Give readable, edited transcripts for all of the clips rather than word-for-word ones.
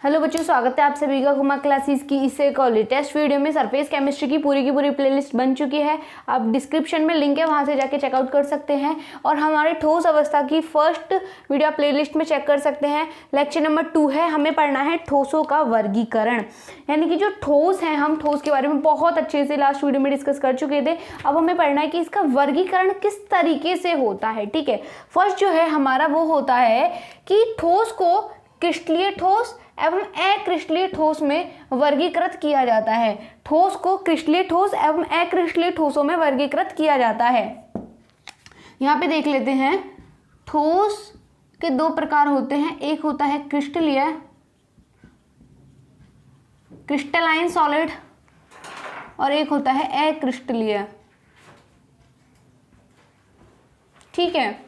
Hello बच्चों, स्वागत है आप सभी का कुमार क्लासेस की इस एक और लेटेस्ट वीडियो में। सरफेस केमिस्ट्री की पूरी प्लेलिस्ट बन चुकी है। आप डिस्क्रिप्शन में लिंक है, वहां से जाके चेकआउट कर सकते हैं। और हमारे ठोस अवस्था की फर्स्ट वीडियो आप प्लेलिस्ट में चेक कर सकते हैं। लेक्चर नंबर 2 है, हमें पढ़ना है ठोसों का वर्गीकरण, यानी कि जो ठोस है, हम ठोस के बारे में बहुत अच्छे से लास्ट वीडियो में डिस्कस कर चुके थे। अब हमें पढ़ना है कि इसका वर्गीकरण किस तरीके से होता है। ठीक है, फर्स्ट जो है हमारा वो होता है कि ठोस को क्रिस्टलीय ठोस एवं अक्रिस्टलीय ठोस में वर्गीकृत किया जाता है। ठोस को क्रिस्टलीय ठोस एवं अक्रिस्टलीय ठोसों में वर्गीकृत किया जाता है। यहाँ पे देख लेते हैं, ठोस के दो प्रकार होते हैं। एक होता है क्रिस्टलीय, क्रिस्टलाइन सॉलिड, और एक होता है अक्रिस्टलीय। ठीक है,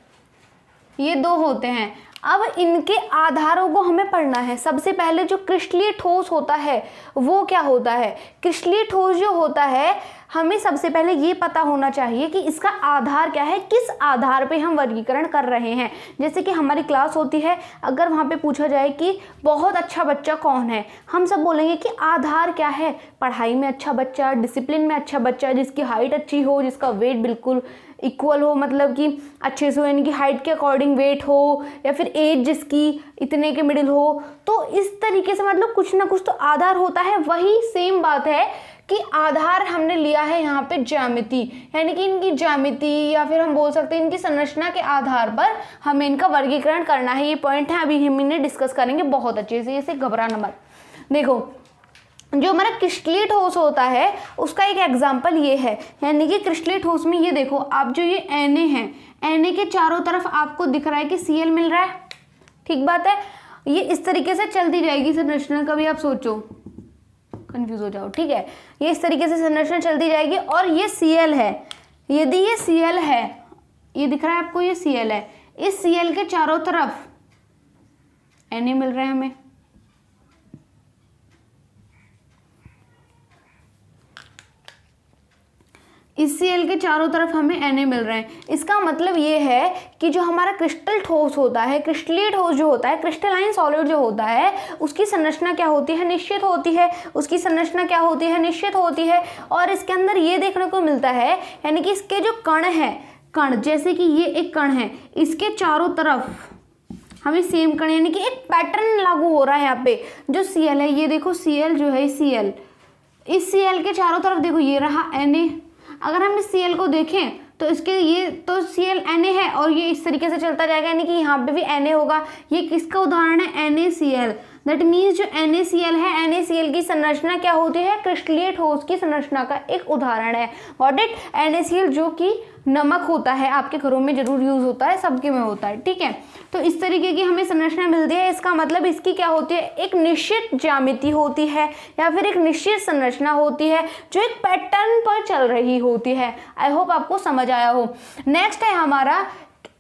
ये दो होते हैं। अब इनके आधारों को हमें पढ़ना है। सबसे पहले जो क्रिस्टलीय ठोस होता है वो क्या होता है। क्रिस्टलीय ठोस जो होता है, हमें सबसे पहले ये पता होना चाहिए कि इसका आधार क्या है, किस आधार पे हम वर्गीकरण कर रहे हैं। जैसे कि हमारी क्लास होती है, अगर वहाँ पे पूछा जाए कि बहुत अच्छा बच्चा कौन है, हम सब बोलेंगे कि आधार क्या है, पढ़ाई में अच्छा बच्चा, डिसिप्लिन में अच्छा बच्चा, जिसकी हाइट अच्छी हो, जिसका वेट बिल्कुल इक्वल हो, मतलब कि अच्छे से हो, यानी कि हाइट के अकॉर्डिंग वेट हो, या फिर एज जिसकी इतने के मिडिल हो। तो इस तरीके से मतलब कुछ ना कुछ तो आधार होता है। वही सेम बात है कि आधार हमने लिया है यहाँ पे ज्यामिति, यानी कि इनकी ज्यामिति या फिर हम बोल सकते हैं इनकी संरचना के आधार पर हमें इनका वर्गीकरण करना है। ये पॉइंट है, अभी हम इन्हें डिस्कस करेंगे बहुत अच्छे से, इसे घबराना मत। देखो, जो हमारा क्रिस्टलीय ठोस होता है उसका एक एग्जाम्पल ये है, यानी कि क्रिस्टलीय ठोस में ये देखो, आप जो ये Na है, Na के चारों तरफ आपको दिख रहा है कि Cl मिल रहा है। ठीक बात है, ये इस तरीके से चलती जाएगी संरचना, कभी आप सोचो कंफ्यूज हो जाओ। ठीक है, ये इस तरीके से संरचना चलती जाएगी। और ये Cl है, यदि ये Cl है, ये दिख रहा है आपको, ये Cl है, इस Cl के चारों तरफ Na मिल रहा है हमें। इस Cl के चारों तरफ हमें Na मिल रहे हैं। इसका मतलब ये है कि जो हमारा क्रिस्टल ठोस होता है, क्रिस्टलीय ठोस जो होता है, क्रिस्टलाइन सॉलिड जो होता है, उसकी संरचना क्या होती है, निश्चित होती है। उसकी संरचना क्या होती है, निश्चित होती है। और इसके अंदर ये देखने को मिलता है, यानी कि इसके जो कण हैं, कण जैसे कि ये एक कण है, इसके चारों तरफ हमें सेम कण, यानी कि एक पैटर्न लागू हो रहा है यहाँ पे। जो Cl है, ये देखो Cl जो है, Cl, इस Cl के चारों तरफ देखो ये रहा Na। अगर हम इस Cl को देखें तो इसके ये तो Cl Na है और ये इस तरीके से चलता जाएगा, यानी कि यहाँ पे भी Na होगा। ये किसका उदाहरण है, NaCl। दैट मीन्स जो NaCl है, NaCl की संरचना क्या होती है, क्रिस्टलीय ठोस की संरचना का एक उदाहरण है। व्हाट इट, NaCl जो कि नमक होता है, आपके घरों में जरूर यूज होता है, सबके में होता है। ठीक है, तो इस तरीके की हमें संरचना मिलती है। इसका मतलब इसकी क्या होती है, एक निश्चित ज्यामिति होती है या फिर एक निश्चित संरचना होती है जो एक पैटर्न पर चल रही होती है। आई होप आपको समझ आया हो। नेक्स्ट है हमारा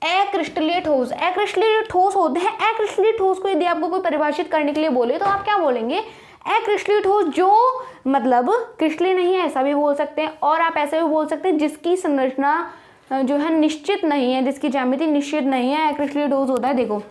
अक्रिस्टलीय ठोस। अक्रिस्टलीय ठोस होते हैं। अक्रिस्टलीय ठोस को यदि आपको कोई परिभाषित करने के लिए बोले तो आप क्या बोलेंगे, अक्रिस्टलीय ठोस जो मतलब क्रिस्टलीय नहीं है, ऐसा भी बोल सकते हैं। और आप ऐसा भी बोल सकते हैं जिसकी संरचना जो है निश्चित नहीं है, जिसकी ज्यामिति निश्चित नहीं है, अक्रिस्टलीय ठोस होता है। देखो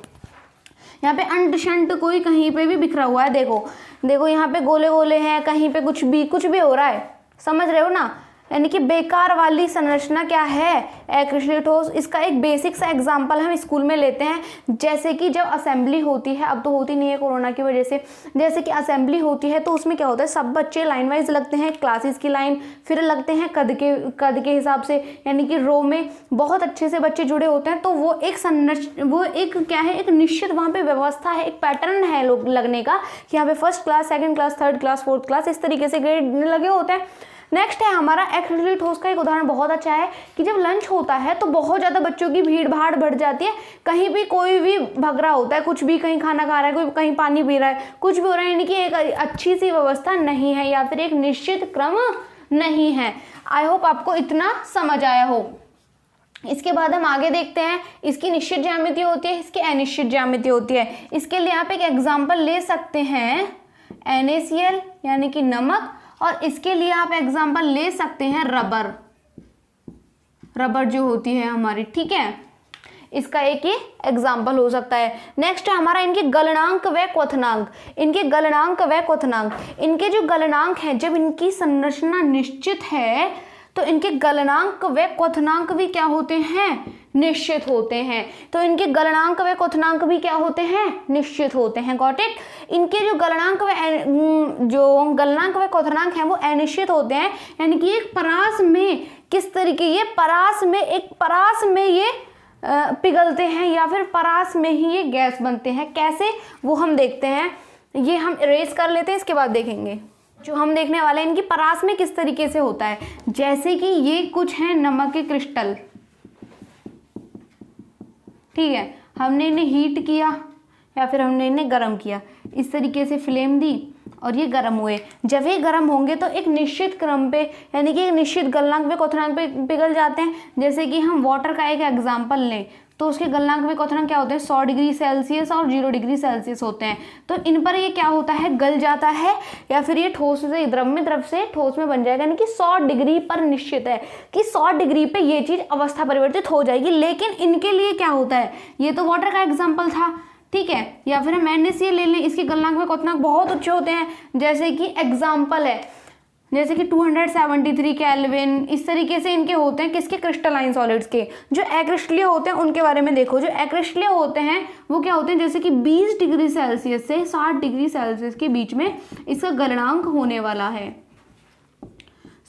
यहाँ पे अंट शंट कोई कहीं पे भी बिखरा हुआ है, देखो देखो यहाँ पे गोले गोले हैं, कहीं पे कुछ भी हो रहा है, समझ रहे हो ना, यानी कि बेकार वाली संरचना क्या है, अक्रिस्टलीय ठोस। इसका एक बेसिक सा एग्जांपल हम स्कूल में लेते हैं, जैसे कि जब असेंबली होती है, अब तो होती नहीं है कोरोना की वजह से, जैसे कि असेंबली होती है तो उसमें क्या होता है, सब बच्चे लाइन वाइज लगते हैं, क्लासेस की लाइन, फिर लगते हैं कद के हिसाब से, यानी कि रो में बहुत अच्छे से बच्चे जुड़े होते हैं। तो वो एक क्या है, एक निश्चित वहाँ पे व्यवस्था है, एक पैटर्न है लोग लगने का, कि यहाँ पे first class, second class, third class, fourth class, इस तरीके से ग्रेड लगे होते हैं। नेक्स्ट है हमारा अक्रिस्टलीय ठोस का एक उदाहरण बहुत अच्छा है कि जब लंच होता है तो बहुत ज़्यादा बच्चों की भीड़ भाड़ बढ़ जाती है, कहीं भी कोई भी भग रहा होता है, कुछ भी, कहीं खाना खा रहा है, कोई कहीं पानी पी रहा है, कुछ भी हो रहा है, यानी कि एक अच्छी सी व्यवस्था नहीं है या फिर एक निश्चित क्रम नहीं है। आई होप आपको इतना समझ आया हो। इसके बाद हम आगे देखते हैं, इसकी निश्चित ज्यामिति होती है, इसकी अनिश्चित ज्यामिति होती है। इसके लिए आप एक एग्जाम्पल ले सकते हैं, NaCl यानी कि नमक, और इसके लिए आप एग्जाम्पल ले सकते हैं रबर, रबर जो होती है हमारी। ठीक है, इसका एक ये एग्जाम्पल हो सकता है। नेक्स्ट है हमारा इनके गलनांक व क्वथनांक। इनके गलनांक व क्वथनांक, इनके जो गलनांक हैं जब इनकी संरचना निश्चित है तो इनके गलनांक व क्वथनांक भी क्या होते हैं, निश्चित होते हैं। तो इनके गलनांक व क्वथनांक भी क्या होते हैं, निश्चित होते हैं। Got it. इनके जो गलनांक व क्वथनांक हैं वो अनिश्चित होते हैं, यानी कि एक परास में किस तरीके, ये परास में ये पिघलते हैं या फिर परास में ही ये गैस बनते हैं। कैसे, वो हम देखते हैं। ये हम इरेज कर लेते हैं, इसके बाद देखेंगे। जो हम देखने वाले हैं इनकी परास में किस तरीके से होता है, जैसे कि ये कुछ है नमक के क्रिस्टल, ठीक है। हमने इन्हें हीट किया या फिर हमने इन्हें गर्म किया, इस तरीके से फ्लेम दी और ये गर्म हुए। जब ये गर्म होंगे तो एक निश्चित क्रम पे, यानी कि एक निश्चित गलनांक पे क्वथनांक पे पिघल जाते हैं। जैसे कि हम वाटर का एक एग्जांपल लें तो उसके गलनांक में क्वथनांक क्या होते हैं, 100 डिग्री सेल्सियस और 0 डिग्री सेल्सियस होते हैं। तो इन पर ये क्या होता है, गल जाता है या फिर ये ठोस से द्रव से ठोस में बन जाएगा। यानी कि 100 डिग्री पर निश्चित है कि 100 डिग्री पे ये चीज़ अवस्था परिवर्तित हो जाएगी। लेकिन इनके लिए क्या होता है, ये तो वाटर का एग्जाम्पल था, ठीक है। या फिर हम NaCl ले लें, इसके गलनांक में क्वथनांक बहुत अच्छे होते हैं। जैसे कि एग्जाम्पल है, जैसे कि 273 केल्विन, इस तरीके से इनके होते हैं। किसके, क्रिस्टलाइन सॉलिड्स के। जो अक्रिस्टलीय होते हैं उनके बारे में देखो। जो अक्रिस्टलीय होते हैं वो क्या होते हैं, जैसे कि 20 डिग्री सेल्सियस से 60 डिग्री सेल्सियस के बीच में इसका गलनांक होने वाला है।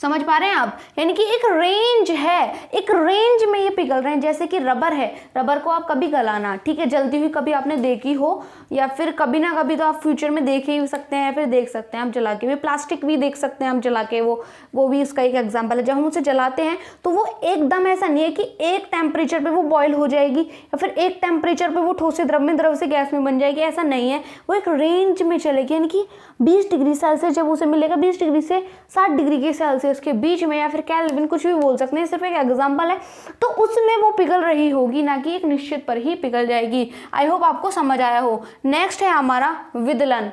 समझ पा रहे हैं आप, यानी कि एक रेंज है, एक रेंज में ये पिघल रहे हैं। जैसे कि रबर है, रबर को आप कभी गलाना, ठीक है, जलती हुई कभी आपने देखी हो या फिर कभी ना कभी तो आप फ्यूचर में देख ही सकते हैं, फिर देख सकते हैं आप जला के भी। प्लास्टिक भी देख सकते हैं हम जला के, वो भी इसका एक एग्जाम्पल है। जब हम उसे जलाते हैं तो वो एकदम ऐसा नहीं है कि एक टेम्परेचर पे वो बॉयल हो जाएगी या फिर एक टेम्परेचर पे वो ठोस से द्रव से गैस में बन जाएगी, ऐसा नहीं है। वो एक रेंज में चलेगी, यानी कि 20 डिग्री सेल्सियस जब उसे मिलेगा, 20 डिग्री से 60 डिग्री के सेल्सियस के बीच में, या फिर केल्विन, कुछ भी बोल सकते हैं, सिर्फ एक एग्जांपल है। तो उसमें वो पिघल रही होगी, ना कि एक निश्चित पर ही पिघल जाएगी। आई होप आपको समझ आया हो। नेक्स्ट है हमारा विदलन।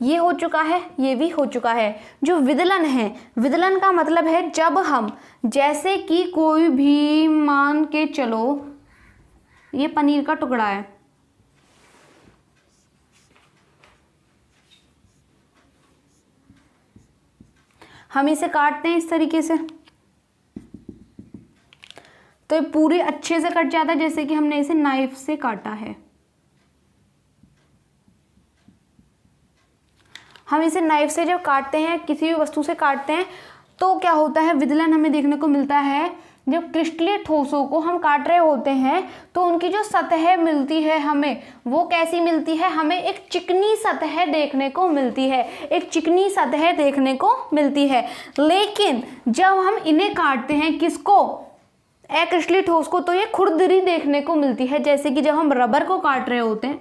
ये हो चुका है, ये भी हो चुका है। जो विदलन है, विदलन का मतलब है जब हम, जैसे कि कोई भी मान के चलो ये पनीर का टुकड़ा है, हम इसे काटते हैं इस तरीके से तो ये पूरे अच्छे से कट जाता है, जैसे कि हमने इसे नाइफ से काटा है। हम इसे नाइफ से जब काटते हैं, किसी भी वस्तु से काटते हैं, तो क्या होता है, विदलन हमें देखने को मिलता है। जब क्रिस्टलीय ठोसों को हम काट रहे होते हैं तो उनकी जो सतह मिलती है हमें, वो कैसी मिलती है, हमें एक चिकनी सतह देखने को मिलती है, एक चिकनी सतह देखने को मिलती है। लेकिन जब हम इन्हें काटते हैं, किसको, अक्रिस्टलीय ठोस को, तो ये खुरदरी देखने को मिलती है। जैसे कि जब हम रबर को काट रहे होते हैं,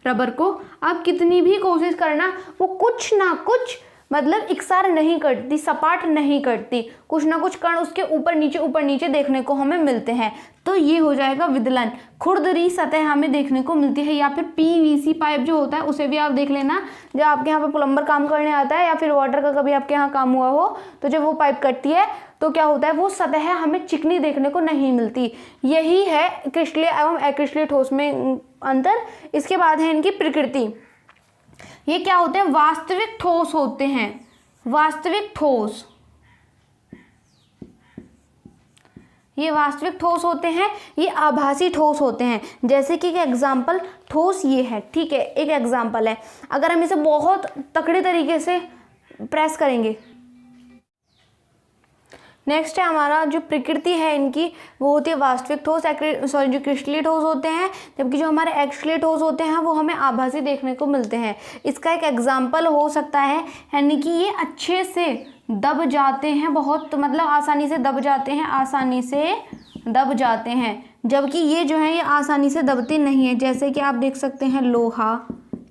रबर को आप कितनी भी कोशिश करना, वो कुछ ना कुछ मतलब इकसार नहीं करती, सपाट नहीं करती, कुछ ना कुछ कण उसके ऊपर नीचे देखने को हमें मिलते हैं। तो ये हो जाएगा विदलन, खुरदरी सतह हमें देखने को मिलती है। या फिर PVC पाइप जो होता है उसे भी आप देख लेना, जब आपके यहाँ पे प्लम्बर काम करने आता है या फिर वाटर का कभी आपके यहाँ काम हुआ हो, तो जब वो पाइप कटती है तो क्या होता है, वो सतह हमें चिकनी देखने को नहीं मिलती। यही है क्रिस्टलीय एवं अक्रिस्टलीय ठोस में अंतर। इसके बाद है इनकी प्रकृति। ये क्या होते हैं, वास्तविक ठोस होते हैं। वास्तविक ठोस, ये वास्तविक ठोस होते हैं, ये आभासी ठोस होते हैं। जैसे कि एक एग्जाम्पल, ठोस ये है, ठीक है, एक एग्जाम्पल है। अगर हम इसे बहुत तकड़े तरीके से प्रेस करेंगे। नेक्स्ट है हमारा जो प्रकृति है इनकी, वो होती है वास्तविक ठोस, जो क्रिस्टलीय ठोस होते हैं, जबकि जो हमारे अक्रिस्टलीय ठोस होते हैं वो हमें आभासी देखने को मिलते हैं। इसका एक एग्जाम्पल हो सकता है, यानी कि ये अच्छे से दब जाते हैं, बहुत मतलब आसानी से दब जाते हैं, आसानी से दब जाते हैं, जबकि ये जो है ये आसानी से दबते नहीं है। जैसे कि आप देख सकते हैं लोहा,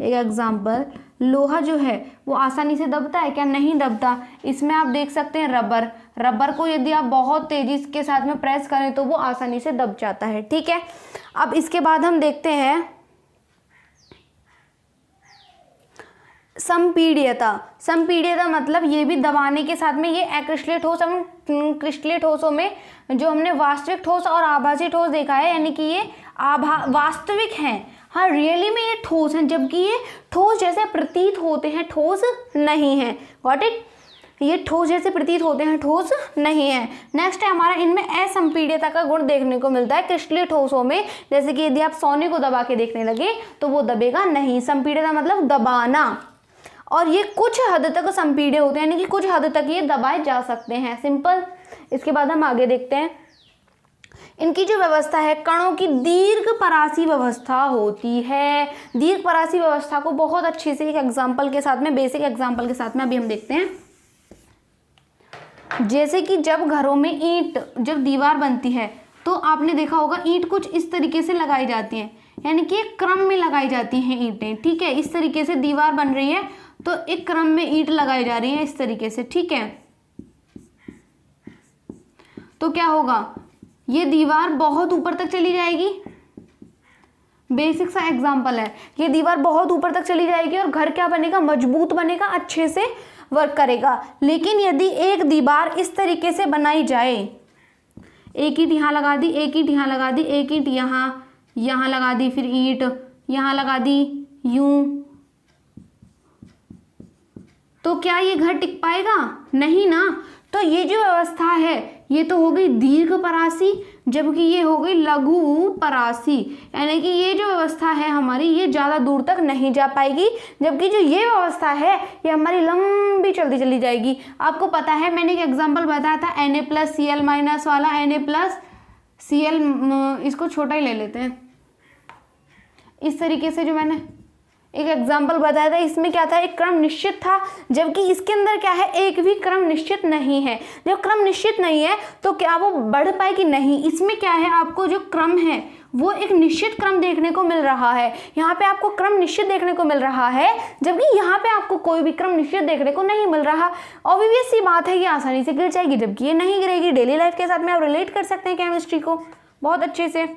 एक एग्जाम्पल, लोहा जो है वो आसानी से दबता है क्या, नहीं दबता। इसमें आप देख सकते हैं रबर, रबर को यदि आप बहुत तेजी के साथ में प्रेस करें तो वो आसानी से दब जाता है, ठीक है। अब इसके बाद हम देखते हैं संपीड्यता, संपीड्यता मतलब ये भी दबाने के साथ में, ये अक्रिस्टलीय ठोस एवं क्रिस्टलीय ठोसों में जो हमने वास्तविक ठोस और आभासी ठोस देखा है, यानी कि ये वास्तविक हैं, हाँ रियली में ये ठोस हैं, जबकि ये ठोस जैसे प्रतीत होते हैं, ठोस नहीं है। Got it? ये ठोस जैसे प्रतीत होते हैं, ठोस नहीं है। नेक्स्ट है हमारा, इनमें असंपीड्यता का गुण देखने को मिलता है क्रिस्टलीय ठोसों में, जैसे कि यदि आप सोने को दबा के देखने लगे तो वो दबेगा नहीं। संपीड्यता मतलब दबाना, और ये कुछ हद तक संपीड्य होते हैं, यानी कि कुछ हद तक ये दबाए जा सकते हैं। सिंपल। इसके बाद हम आगे देखते हैं, इनकी जो व्यवस्था है कणों की दीर्घ परासी व्यवस्था होती है। दीर्घ परासी व्यवस्था को बहुत अच्छे से एक एग्जाम्पल के साथ में, बेसिक एग्जाम्पल के साथ में अभी हम देखते हैं। जैसे कि जब घरों में ईंट, जब दीवार बनती है तो आपने देखा होगा ईंट कुछ इस तरीके से लगाई जाती हैं, यानी कि एक क्रम में लगाई जाती हैं ईंटें, ठीक है। इस तरीके से दीवार बन रही है तो एक क्रम में ईंट लगाई जा रही है इस तरीके से, ठीक है। तो क्या होगा, ये दीवार बहुत ऊपर तक चली जाएगी। बेसिक सा एग्जाम्पल है, ये दीवार बहुत ऊपर तक चली जाएगी और घर क्या बनेगा, मजबूत बनेगा, अच्छे से वर्क करेगा। लेकिन यदि एक दीवार इस तरीके से बनाई जाए, एक ईंट यहाँ लगा दी, एक ईंट यहाँ लगा दी, एक ईंट यहाँ लगा दी, फिर ईंट यहाँ लगा दी, यूं, तो क्या ये घर टिक पाएगा? नहीं ना। तो ये जो व्यवस्था है ये तो हो गई दीर्घ परासी, जबकि ये हो गई लघु परासी, यानी कि ये जो व्यवस्था है हमारी ये ज़्यादा दूर तक नहीं जा पाएगी, जबकि जो ये व्यवस्था है ये हमारी लंबी चलती चली जाएगी। आपको पता है मैंने एक एग्जांपल बताया था Na+Cl- वाला, Na+Cl, इसको छोटा ही ले लेते हैं। इस तरीके से जो मैंने एक एग्जाम्पल बताया था, इसमें क्या था, एक क्रम निश्चित था, जबकि इसके अंदर क्या है, एक भी क्रम निश्चित नहीं है। जब क्रम निश्चित नहीं है तो क्या वो बढ़ पाएगी? नहीं। इसमें क्या है, आपको जो क्रम है वो एक निश्चित क्रम देखने को मिल रहा है, यहाँ पे आपको क्रम निश्चित देखने को मिल रहा है, जबकि यहाँ पे आपको कोई भी क्रम निश्चित देखने को नहीं मिल रहा। ऑब्वियस सी बात है ये आसानी से गिर जाएगी, जबकि ये नहीं गिरेगी। डेली लाइफ के साथ में आप रिलेट कर सकते हैं केमिस्ट्री को बहुत अच्छे से।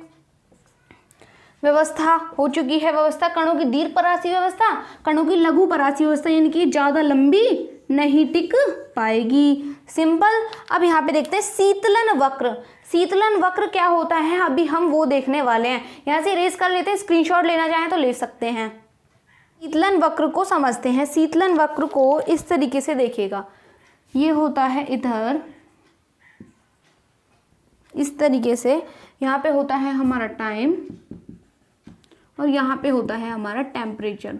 व्यवस्था हो चुकी है, व्यवस्था कणों की दीर्घ परासी व्यवस्था, कणों की लघु परासी व्यवस्था, यानी कि ज़्यादा लंबी नहीं टिक पाएगी। सिंपल। अब यहाँ पे देखते हैं शीतलन वक्र। शीतलन वक्र क्या होता है, अभी हम वो देखने वाले हैं। यहाँ से इरेज कर लेते हैं, स्क्रीनशॉट लेना चाहें तो ले सकते हैं। शीतलन वक्र को समझते हैं। शीतलन वक्र को इस तरीके से देखिएगा, ये होता है इधर इस तरीके से, यहाँ पे होता है हमारा टाइम और यहाँ पे होता है हमारा टेम्परेचर।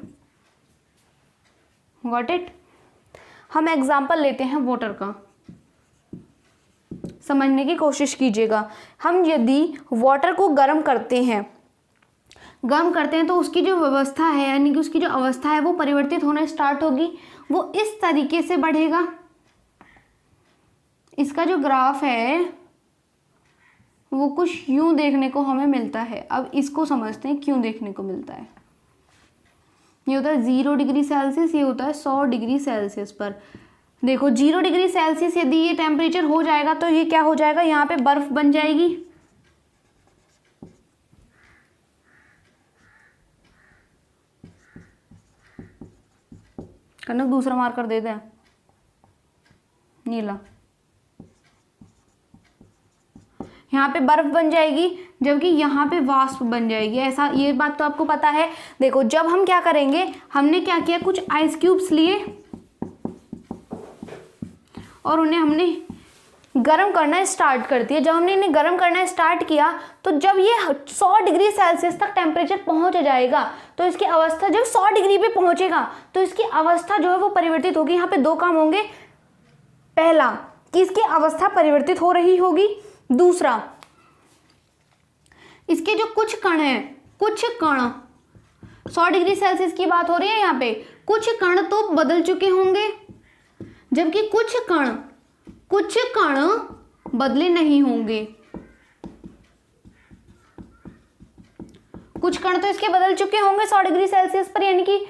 Got it? हम एग्जाम्पल लेते हैं वाटर का, समझने की कोशिश कीजिएगा। हम यदि वाटर को गर्म करते हैं तो उसकी जो व्यवस्था है, यानी कि उसकी जो अवस्था है वो परिवर्तित होना स्टार्ट होगी, वो इस तरीके से बढ़ेगा। इसका जो ग्राफ है वो कुछ यूं देखने को हमें मिलता है। अब इसको समझते हैं क्यों देखने को मिलता है। ये होता है 0 डिग्री सेल्सियस, ये होता है 100 डिग्री सेल्सियस पर। देखो 0 डिग्री सेल्सियस यदि ये टेम्परेचर हो जाएगा तो ये क्या हो जाएगा, यहाँ पे बर्फ बन जाएगी। कनक दूसरा मार्कर दे दें, नीला। यहाँ पे बर्फ बन जाएगी, जबकि यहाँ पे वाष्प बन जाएगी। ऐसा, ये बात तो आपको पता है। देखो जब हम क्या करेंगे, हमने क्या किया, कुछ आइस क्यूब्स लिए और उन्हें हमने गर्म करना स्टार्ट कर दिया। जब हमने इन्हें गर्म करना स्टार्ट किया तो जब ये 100 डिग्री सेल्सियस तक टेम्परेचर पहुंच जाएगा तो इसकी अवस्था, जब 100 डिग्री पे पहुंचेगा तो इसकी अवस्था जो है वो परिवर्तित होगी। यहाँ पे दो काम होंगे, पहला कि इसकी अवस्था परिवर्तित हो रही होगी, दूसरा इसके जो कुछ कण हैं, कुछ कण 100 डिग्री सेल्सियस की बात हो रही है, यहाँ पे कुछ कण तो बदल चुके होंगे, जबकि कुछ कण बदले नहीं होंगे। कुछ कण तो इसके बदल चुके होंगे 100 डिग्री सेल्सियस पर, यानी कि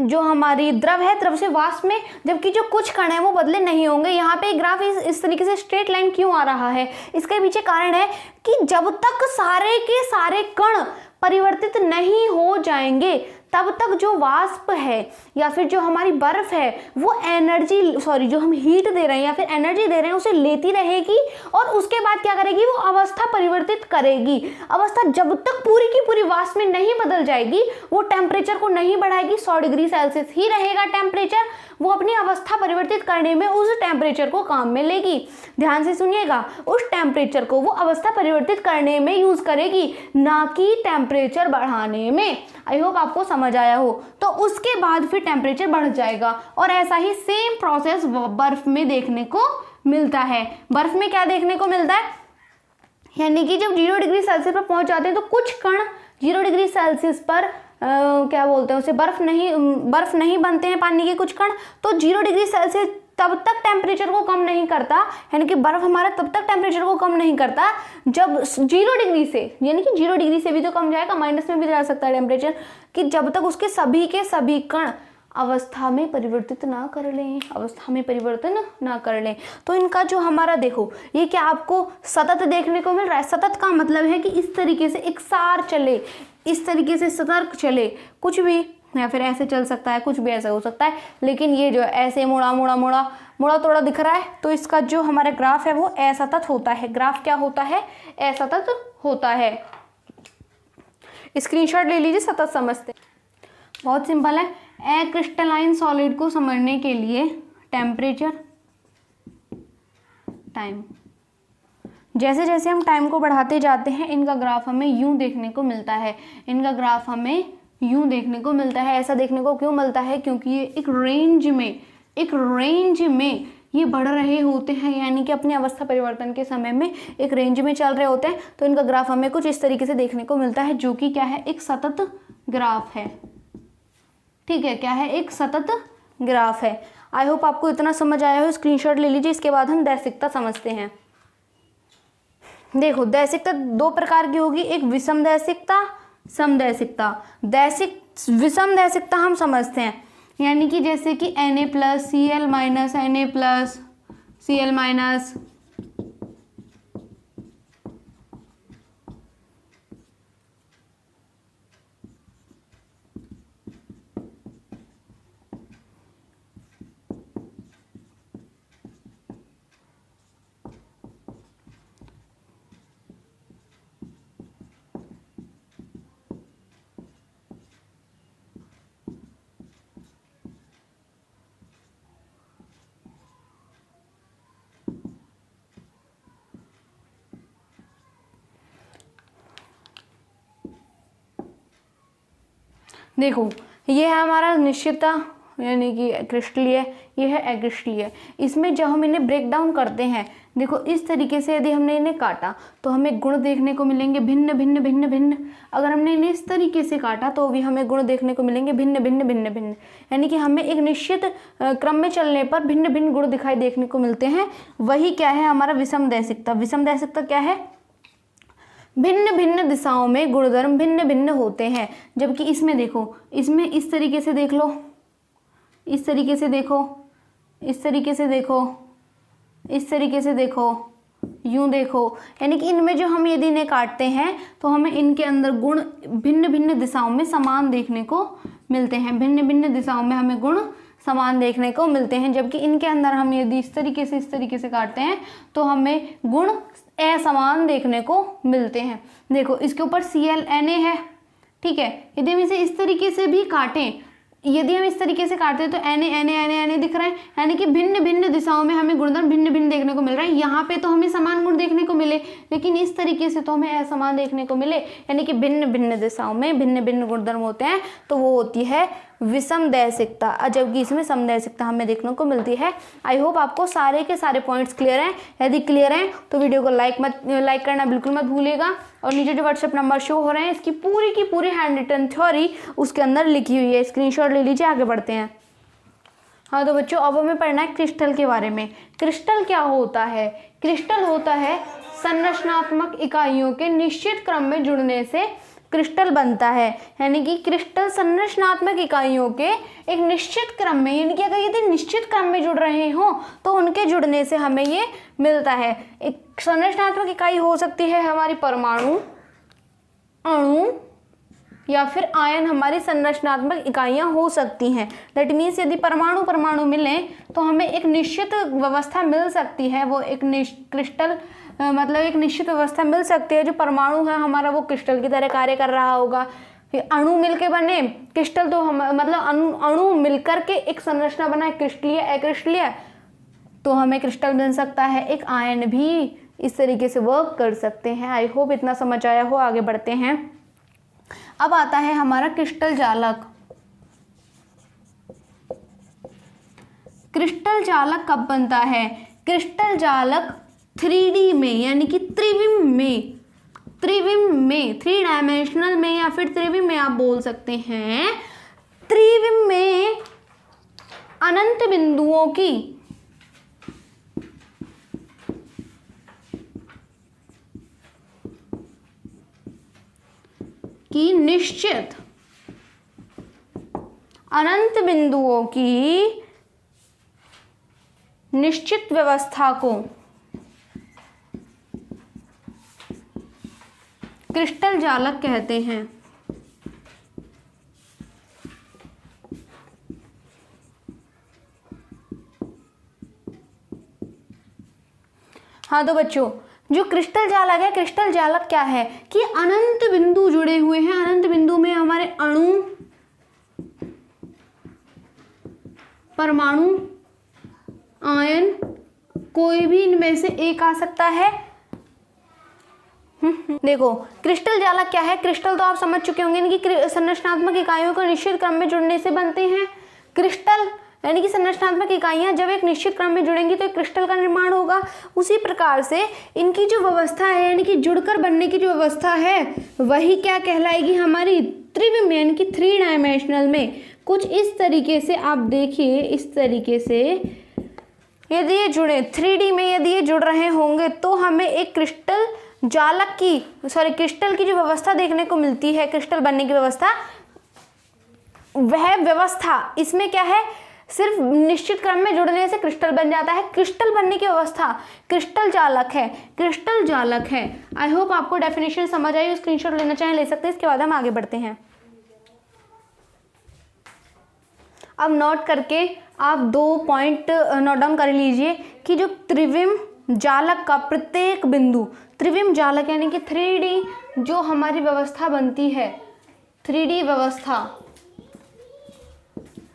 जो हमारी द्रव है, द्रव से वाष्प में, जबकि जो कुछ कण है वो बदले नहीं होंगे। यहाँ पे ग्राफ इस तरीके से स्ट्रेट लाइन क्यों आ रहा है, इसके पीछे कारण है कि जब तक सारे के सारे कण परिवर्तित नहीं हो जाएंगे तब तक जो वाष्प है या फिर जो हमारी बर्फ है वो एनर्जी जो हम हीट दे रहे हैं या फिर एनर्जी दे रहे हैं उसे लेती रहेगी और उसके बाद क्या करेगी, वो अवस्था परिवर्तित करेगी। अवस्था जब तक पूरी की पूरी वाष्प में नहीं बदल जाएगी वो टेम्परेचर को नहीं बढ़ाएगी, 100 डिग्री सेल्सियस ही रहेगा टेम्परेचर। वो अपनी अवस्था परिवर्तित करने में उस टेम्परेचर को काम में लेगी। ध्यान से सुनिएगा, उस टेम्परेचर को वो अवस्था परिवर्तित करने में यूज करेगी, ना कि टेम्परेचर बढ़ाने में। आई होप आपको समझ आया हो। तो उसके बाद फिर टेम्परेचर बढ़ जाएगा और ऐसा ही सेम प्रोसेस बर्फ में देखने को मिलता है। बर्फ में क्या देखने को मिलता है, यानी कि जब 0 डिग्री सेल्सियस पर पहुंच जाते हैं तो कुछ कण 0 डिग्री सेल्सियस पर क्या बोलते हैं उसे, बर्फ नहीं बनते हैं पानी के कुछ कण। तो 0 डिग्री सेल्सियस तब तक टेम्परेचर को कम नहीं करता, यानी कि बर्फ हमारा तब तक टेम्परेचर को कम नहीं करता जब 0 डिग्री से, यानी कि 0 डिग्री से भी तो कम जाएगा, माइनस में भी जा सकता है टेम्परेचर, कि जब तक उसके सभी के सभी कण अवस्था में परिवर्तित ना कर लें, अवस्था में परिवर्तन ना कर लें। तो इनका जो हमारा देखो, ये क्या आपको सतत देखने को मिल रहा है। सतत का मतलब है कि इस तरीके से एक सार चले, इस तरीके से सतर्क चले, कुछ भी, या फिर ऐसे चल सकता है, कुछ भी ऐसा हो सकता है। लेकिन ये जो ऐसे मुड़ा तोड़ा दिख रहा है, तो इसका जो हमारा ग्राफ है वो असतत होता है। ग्राफ क्या होता है, असतत होता है। स्क्रीनशॉट ले लीजिए, सतत समझते। बहुत सिंपल है। ए क्रिस्टलाइन सॉलिड को समझने के लिए टेम्परेचर, टाइम, जैसे जैसे हम टाइम को बढ़ाते जाते हैं इनका ग्राफ हमें यूं देखने को मिलता है, इनका ग्राफ हमें यूं देखने को मिलता है। ऐसा देखने को क्यों मिलता है, क्योंकि ये एक रेंज में ये बढ़ रहे होते हैं, यानी कि अपनी अवस्था परिवर्तन के समय में एक रेंज में चल रहे होते हैं। तो इनका ग्राफ हमें कुछ इस तरीके से देखने को मिलता है, जो कि क्या है, एक सतत ग्राफ है। ठीक है, क्या है, एक सतत ग्राफ है। आई होप आपको इतना समझ आया हो। स्क्रीनशॉट ले लीजिए। इसके बाद हम दैसिकता समझते हैं। देखो, दैसिकता 2 प्रकार की होगी, एक विषम दैसिकता, समदैसिकता। विषम दैसिकता हम समझते हैं, यानी कि जैसे कि Na+Cl- Na+Cl-। देखो, ये है हमारा निश्चितता, यानी कि क्रिस्टलीय, ये है अक्रिस्टलीय। इसमें जब हम इन्हें ब्रेक डाउन करते हैं, देखो इस तरीके से यदि हमने इन्हें काटा तो हमें गुण देखने को मिलेंगे भिन्न भिन्न भिन्न भिन्न। अगर हमने इन्हें इस तरीके से काटा तो भी हमें गुण देखने को मिलेंगे भिन्न भिन्न भिन्न भिन्न, यानी कि हमें एक निश्चित क्रम में चलने पर भिन्न भिन्न गुण दिखाई देखने को मिलते हैं। वही क्या है, हमारा विषम दैसिकता। विषम दैसिकता क्या है, भिन्न भिन्न दिशाओं में गुणधर्म भिन्न भिन्न होते हैं। जबकि इसमें देखो, इसमें इस तरीके से देख लो, इस तरीके से देखो, इस तरीके से देखो, इस तरीके से देखो, यूं देखो, यानी कि इनमें जो हम यदि इन्हें काटते हैं तो हमें इनके अंदर गुण भिन्न भिन्न दिशाओं में समान देखने को मिलते हैं। भिन्न भिन्न दिशाओं में हमें गुण समान देखने को मिलते हैं। जबकि इनके अंदर हम यदि इस तरीके से काटते हैं तो हमें गुण असमान देखने को मिलते हैं। देखो, इसके ऊपर Cl Na है, ठीक है। यदि हम इसे इस तरीके से भी काटें, यदि हम इस तरीके से काटते हैं तो Na दिख रहा है, यानी कि भिन्न भिन्न दिशाओं में हमें गुणधर्म भिन्न भिन्न देखने को मिल रहा है। यहाँ पे तो हमें समान गुण देखने को मिले, लेकिन इस तरीके से तो हमें असमान देखने को मिले, यानी कि भिन्न भिन्न दिशाओं में भिन्न भिन्न गुणधर्म होते हैं। तो वो होती है विषम दैसिकता, जबकि इसमें समदैसिकता हमें देखने को मिलती है। आई होप आपको सारे के सारे पॉइंट्स क्लियर हैं। यदि क्लियर हैं तो वीडियो को लाइक करना बिल्कुल मत भूलिएगा। और नीचे जो व्हाट्सएप नंबर शो हो रहे हैं, इसकी पूरी हैंड रिटन थ्योरी उसके अंदर लिखी हुई है। स्क्रीनशॉट ले लीजिए, आगे बढ़ते हैं। हाँ तो बच्चों, अब हमें पढ़ना है क्रिस्टल के बारे में। क्रिस्टल क्या होता है? क्रिस्टल होता है संरचनात्मक इकाइयों के निश्चित क्रम में जुड़ने से क्रिस्टल बनता है। यानी कि क्रिस्टल संरचनात्मक इकाइयों के एक निश्चित क्रम में, यानी कि अगर यदि निश्चित क्रम में जुड़ रहे हो तो उनके जुड़ने से हमें ये मिलता है। एक संरचनात्मक इकाई हो सकती है हमारी परमाणु, अणु या फिर आयन हमारी संरचनात्मक इकाइयाँ हो सकती हैं। दैट मीन्स यदि परमाणु परमाणु मिलें तो हमें एक निश्चित व्यवस्था मिल सकती है, वो एक क्रिस्टल मतलब एक निश्चित व्यवस्था मिल सकती है। जो परमाणु है हमारा वो क्रिस्टल की तरह कार्य कर रहा होगा। फिर अणु मिलके बने क्रिस्टल, तो हम मतलब अणु मिलकर के एक संरचना बनाए क्रिस्टलीय अक्रिस्टलीय, तो हमें क्रिस्टल मिल सकता है। एक आयन भी इस तरीके से वर्क कर सकते हैं। आई होप इतना समझ आया हो। आगे बढ़ते हैं। अब आता है हमारा क्रिस्टल जालक। क्रिस्टल जालक कब बनता है? क्रिस्टल जालक 3D में यानी कि त्रिविम में, थ्री डायमेंशनल में या फिर त्रिविम में आप बोल सकते हैं। त्रिविम में अनंत बिंदुओं की निश्चित अनंत बिंदुओं की निश्चित व्यवस्था को क्रिस्टल जालक कहते हैं। हाँ तो बच्चों, जो क्रिस्टल जालक है, क्रिस्टल जालक क्या है कि अनंत बिंदु जुड़े हुए हैं। अनंत बिंदु में हमारे अणु, परमाणु, आयन, कोई भी इनमें से एक आ सकता है। देखो क्रिस्टल जालक क्या है? क्रिस्टल तो आप समझ चुके होंगे कि संरचनात्मक इकाइयों को निश्चित क्रम में जुड़ने से बनते हैं। क्रिस्टल यानी कि संरचनात्मक इकाइयां जब एक निश्चित क्रम में जुड़ेंगी तो एक क्रिस्टल का निर्माण होगा। उसी प्रकार से इनकी जो व्यवस्था है यानी कि जुड़कर बनने की जो व्यवस्था है वही क्या कहलाएगी? हमारी त्रिविम यानी कि 3 डायमेंशनल में। कुछ इस तरीके से आप देखिए, इस तरीके से यदि ये जुड़े 3D में, यदि ये जुड़ रहे होंगे तो हमें एक क्रिस्टल जालक की क्रिस्टल की जो व्यवस्था देखने को मिलती है, क्रिस्टल बनने की व्यवस्था, वह व्यवस्था इसमें क्या है? सिर्फ निश्चित क्रम में जुड़ने से क्रिस्टल बन जाता है। क्रिस्टल बनने की व्यवस्था क्रिस्टल जालक है, क्रिस्टल जालक है। आई होप आपको डेफिनेशन समझ आई। स्क्रीनशॉट लेना चाहें ले सकते हैं। इसके बाद हम आगे बढ़ते हैं। अब नोट करके आप 2 पॉइंट नोट डाउन कर लीजिए कि जो त्रिविम जालक का प्रत्येक बिंदु, त्रिविम जालक यानी कि 3D जो हमारी व्यवस्था बनती है, 3D व्यवस्था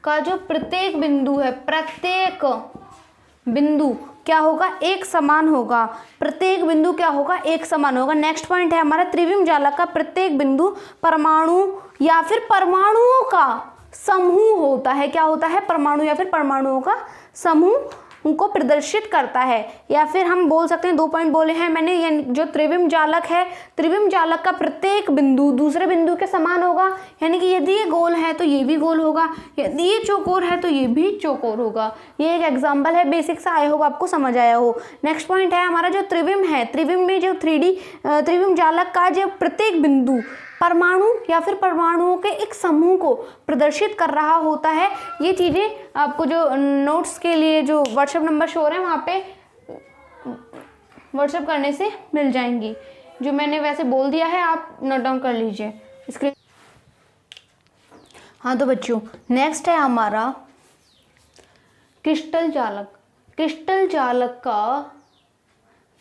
का जो प्रत्येक बिंदु है, प्रत्येक बिंदु क्या होगा? एक समान होगा। प्रत्येक बिंदु क्या होगा? एक समान होगा। नेक्स्ट पॉइंट है हमारा त्रिविम जालक का प्रत्येक बिंदु परमाणु या फिर परमाणुओं का समूह होता है। क्या होता है? परमाणु या फिर परमाणुओं का समूह उनको प्रदर्शित करता है। या फिर हम बोल सकते हैं, 2 पॉइंट बोले हैं मैंने, यानी जो त्रिविम जालक है, त्रिविम जालक का प्रत्येक बिंदु दूसरे बिंदु के समान होगा। यानी कि यदि ये गोल है तो ये भी गोल होगा, यदि ये चौकोर है तो ये भी चौकोर होगा। ये एक एग्जाम्पल है, बेसिक सा। आई होप आपको समझ आया हो। नेक्स्ट पॉइंट है हमारा जो त्रिविम है, त्रिविम में जो 3D त्रिविम जालक का जो प्रत्येक बिंदु परमाणु या फिर परमाणुओं के एक समूह को प्रदर्शित कर रहा होता है। ये चीज़ें आपको जो नोट्स के लिए जो व्हाट्सएप नंबर शो है वहाँ पे व्हाट्सएप करने से मिल जाएंगी। जो मैंने वैसे बोल दिया है आप नोट डाउन कर लीजिए स्क्रीन। हाँ तो बच्चों, नेक्स्ट है हमारा क्रिस्टल जालक। क्रिस्टल जालक का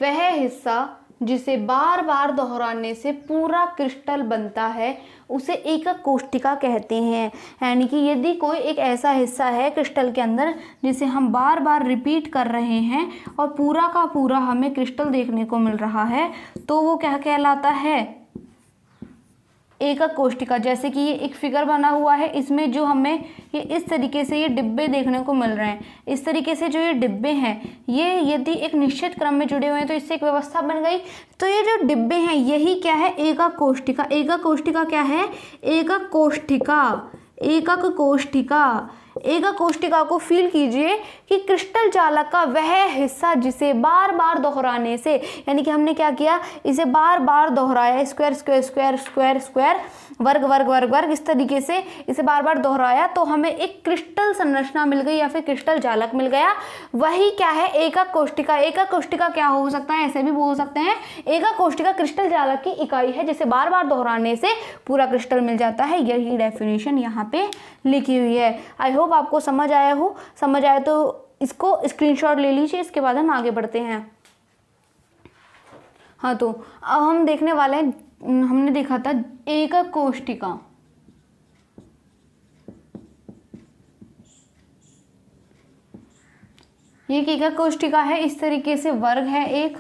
वह हिस्सा जिसे बार बार दोहराने से पूरा क्रिस्टल बनता है उसे एकक कोष्ठिका कहते हैं। यानी कि यदि कोई एक ऐसा हिस्सा है क्रिस्टल के अंदर जिसे हम बार बार रिपीट कर रहे हैं और पूरा का पूरा हमें क्रिस्टल देखने को मिल रहा है तो वो क्या कहलाता है? एकक कोष्ठिका। जैसे कि ये एक फिगर बना हुआ है, इसमें जो हमें ये इस तरीके से ये डिब्बे देखने को मिल रहे हैं। इस तरीके से जो ये डिब्बे हैं ये यदि एक निश्चित क्रम में जुड़े हुए हैं तो इससे एक व्यवस्था बन गई। तो ये जो डिब्बे हैं यही क्या है? एकक कोष्ठिका। एकक कोष्ठिका क्या है? एकक कोष्ठिका। एकक कोष्ठिका। एकक कोशिका को फील कीजिए कि क्रिस्टल जालक का वह हिस्सा जिसे बार बार दोहराने से, यानी कि हमने क्या किया, इसे बार बार दोहराया, square square square square square, वर्ग वर्ग वर्ग वर्ग, इस तरीके से इसे बार बार दोहराया तो हमें एक क्रिस्टल संरचना मिल गई या फिर क्रिस्टल जालक मिल गया। वही क्या है, एकक कोशिका। एकक कोशिका क्या हो सकता है, ऐसे भी बोल सकते हैं, एकक कोशिका क्रिस्टल जालक की इकाई है जिसे बार बार दोहराने से पूरा क्रिस्टल मिल जाता है। यही डेफिनेशन यहाँ पे लिखी हुई है। आई होप आपको समझ आया हो। समझ आया तो इसको स्क्रीनशॉट ले लीजिए, इसके बाद हम आगे बढ़ते हैं। हाँ, तो अब हम देखने वाले हैं, हमने देखा था एकक कोशिका। ये एकक कोशिका है, इस तरीके से वर्ग है एक,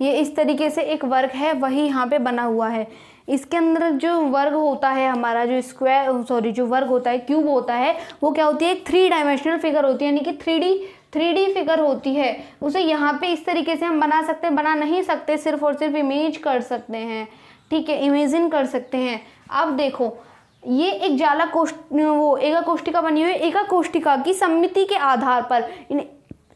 ये इस तरीके से एक वर्ग है, वही यहाँ पे बना हुआ है। इसके अंदर जो वर्ग होता है हमारा, जो जो वर्ग होता है, क्यूब होता है, वो क्या होती है, एक 3 डायमेंशनल फिगर होती है, यानी कि 3D फिगर होती है। उसे यहाँ पे इस तरीके से हम बना सकते हैं, बना नहीं सकते, सिर्फ और सिर्फ इमेज कर सकते हैं, ठीक है, इमेजिन कर सकते हैं। अब देखो, ये एक जालक एकक कोशिका बनी हुई है। एकक कोशिका की सममिति के आधार पर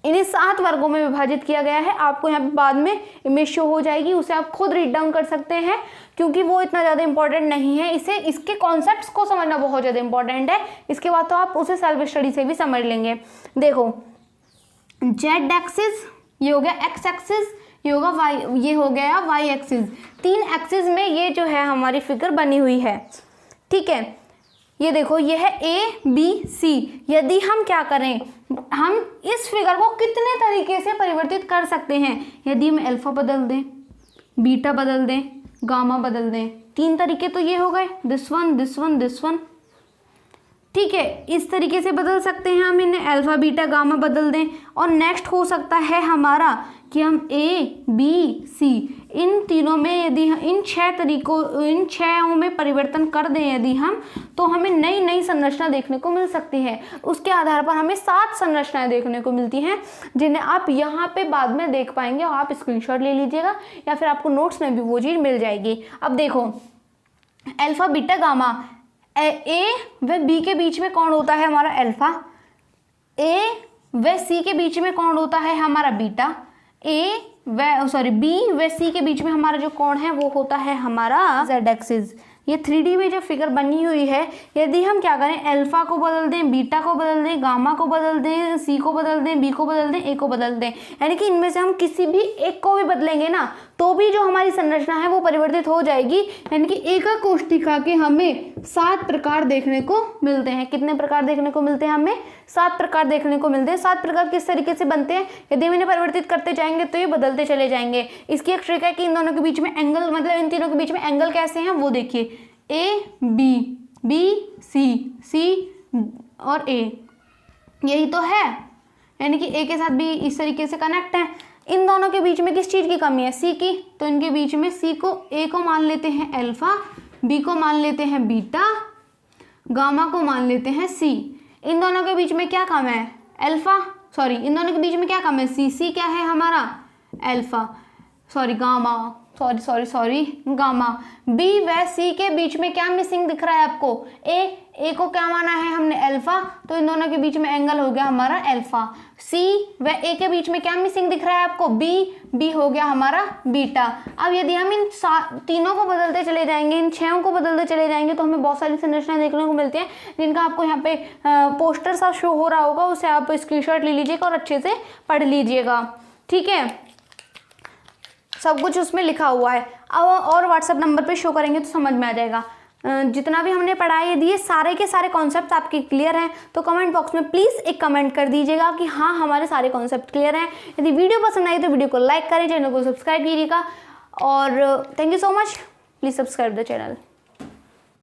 इन्हें 7 वर्गों में विभाजित किया गया है। आपको यहाँ पे बाद में इमेज शो हो जाएगी, उसे आप खुद रीड डाउन कर सकते हैं, क्योंकि वो इतना ज़्यादा इंपॉर्टेंट नहीं है। इसके कॉन्सेप्ट्स को समझना बहुत ज़्यादा इंपॉर्टेंट है। इसके बाद तो आप उसे सेल्फ स्टडी से भी समझ लेंगे। देखो, जेड एक्सिस ये हो गया, एक्स एक्सिस ये होगा, वाई ये हो गया, वाई एक्सिस। 3 एक्सिस में ये जो है हमारी फिगर बनी हुई है, ठीक है। ये देखो, ये है ABC। यदि हम क्या करें, हम इस फिगर को कितने तरीके से परिवर्तित कर सकते हैं। यदि हम अल्फा बदल दें, बीटा बदल दें, गामा बदल दें, 3 तरीके तो ये हो गए, this one this one this one, ठीक है। इस तरीके से बदल सकते हैं हम इन्हें, अल्फा बीटा गामा बदल दें। और नेक्स्ट हो सकता है हमारा कि हम ABC इन तीनों में, यदि इन 6 में परिवर्तन कर दें यदि हम, तो हमें नई नई संरचना देखने को मिल सकती है। उसके आधार पर हमें 7 संरचनाएं देखने को मिलती हैं, जिन्हें आप यहाँ पे बाद में देख पाएंगे, और आप स्क्रीनशॉट ले लीजिएगा या फिर आपको नोट्स में भी वो चीज़ मिल जाएगी। अब देखो, अल्फा बीटा गामा, ए व बी के बीच में कौन होता है हमारा अल्फा, ए व सी के बीच में कौन होता है हमारा बीटा, बी व सी के बीच में हमारा जो कोण है वो होता है हमारा जेड एक्सिस। ये 3D में जो फिगर बनी हुई है, यदि हम क्या करें, अल्फा को बदल दें, बीटा को बदल दें, गामा को बदल दें, सी को बदल दें, बी को बदल दें, ए को बदल दें, यानी कि इनमें से हम किसी भी एक को भी बदलेंगे ना, तो भी जो हमारी संरचना है वो परिवर्तित हो जाएगी। यानी कि एकक कोशिका के हमें 7 प्रकार देखने को मिलते हैं। कितने प्रकार देखने को मिलते हैं हमें? 7 प्रकार देखने को मिलते हैं। 7 प्रकार किस तरीके से बनते हैं? यदि हम इन्हें परिवर्तित करते जाएंगे तो ये बदलते चले जाएंगे। इसकी एक ट्रिक है कि इन दोनों के बीच में एंगल, मतलब इन तीनों के बीच में एंगल कैसे हैं वो देखिए, ए बी, बी सी, सी और ए, यही तो है, यानी कि ए के साथ बी इस तरीके से कनेक्ट है। इन दोनों के बीच में किस चीज़ की कमी है? सी की। तो इनके बीच में सी को, ए को मान लेते हैं अल्फा, बी को मान लेते हैं बीटा, गामा को मान लेते हैं सी। इन दोनों के बीच में क्या कम है? अल्फा, सॉरी इन दोनों के बीच में क्या कम है? सी, सी क्या है हमारा? Alpha, sorry gamma, sorry gamma. B व सी के बीच में क्या मिसिंग दिख रहा है आपको? ए को क्या माना है हमने? अल्फा, तो इन दोनों के बीच में एंगल हो गया हमारा अल्फा। सी व ए के बीच में क्या मिसिंग दिख रहा है आपको? बी हो गया हमारा बीटा। अब यदि हम इन तीनों को बदलते चले जाएंगे, इन 6 को बदलते चले जाएंगे, तो हमें बहुत सारी संरचनाएं देखने को मिलती हैं, जिनका आपको यहाँ पे पोस्टर सा शो हो रहा होगा, उसे आप स्क्रीनशॉट ले लीजिएगा और अच्छे से पढ़ लीजिएगा, ठीक है। सब कुछ उसमें लिखा हुआ है। अब और व्हाट्सएप नंबर पे शो करेंगे तो समझ में आ जाएगा। जितना भी हमने पढ़ाई दिए सारे के सारे कॉन्सेप्ट आपके क्लियर हैं, तो कमेंट बॉक्स में प्लीज़ एक कमेंट कर दीजिएगा कि हाँ हमारे सारे कॉन्सेप्ट क्लियर हैं। यदि वीडियो पसंद आई तो वीडियो को लाइक करें, चैनल को सब्सक्राइब कीजिएगा, और thank you so much. Please subscribe the channel.